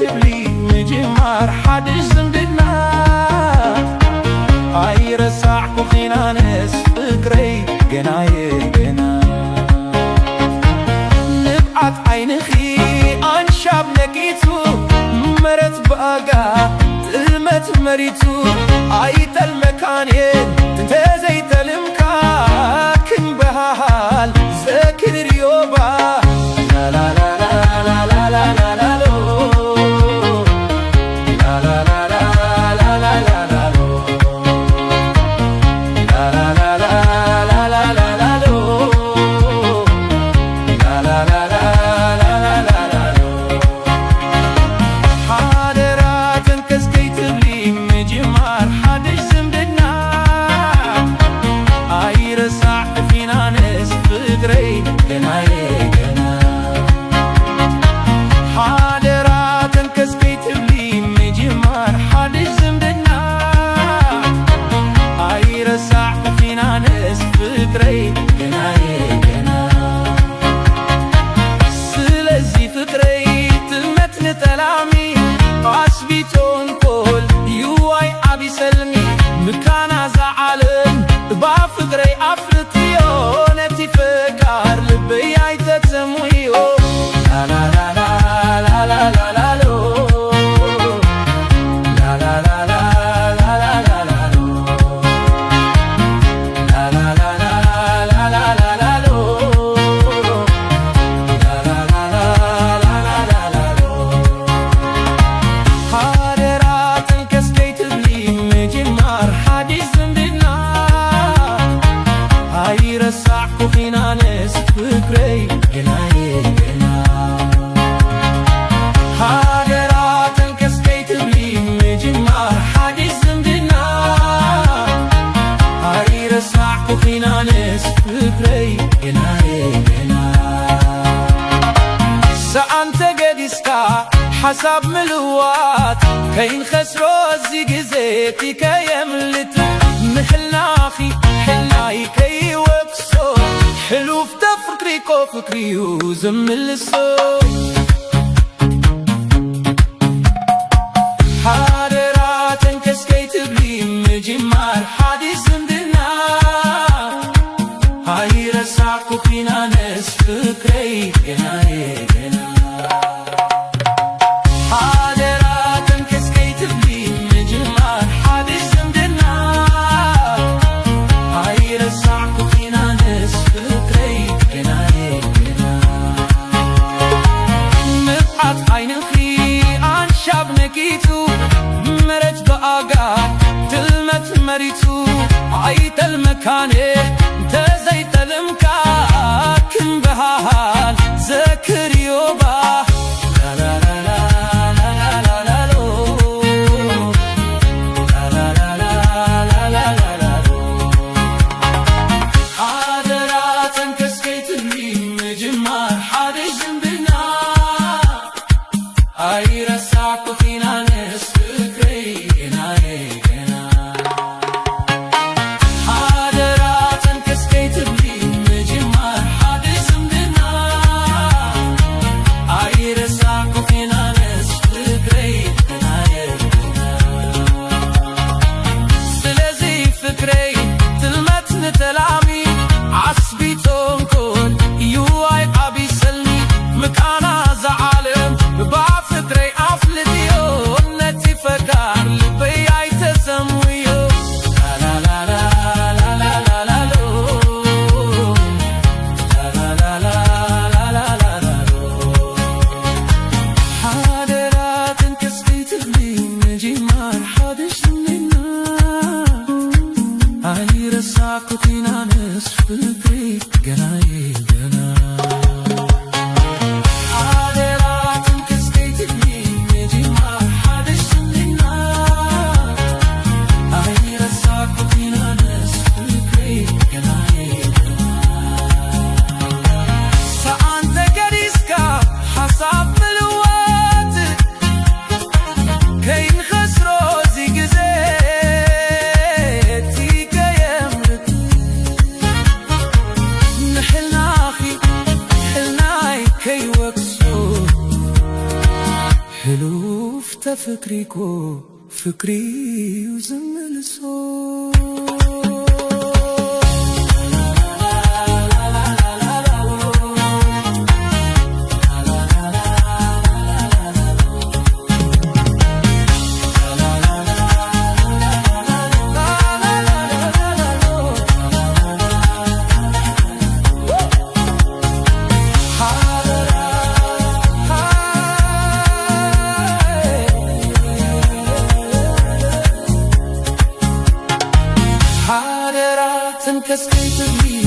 كيتبلي مجمار حدش زمدنا አይረሳዕኩ ኺናንስ ፍቅረይ ገናየ ገና ንብዓት ዓይንኺ አንሻብ ነቂቱ መረት በኣጋ ጥልመት መሪቱ ኣይተልመካንየን እንተዘይተልምካ ክንበሃሃል ዘክርዮባ حسب ملوات كاين خسرو زيجزيتي كيملت محلنا أخي حلاي كي وكسو حلو فتفكري كو فكري وزمل الصوت حاررات انكسكيت بلي مجمار حديث زمدنا هاي رساكو فينا ناس فكري هاي هنا مرت بآقا تلمت مريتو عيت المكانه تزيت المكاك بهال ذكر يوبا لا لا لا لا لا لا لا لا لا لا لا لا لا حاضرات انكسكيت لي مجمار حادش زنبنا اي رساكو فينا ህሉፍ ተፍቅሪኮ ፍቅሪዩ ዝምልሶ Tenkas kay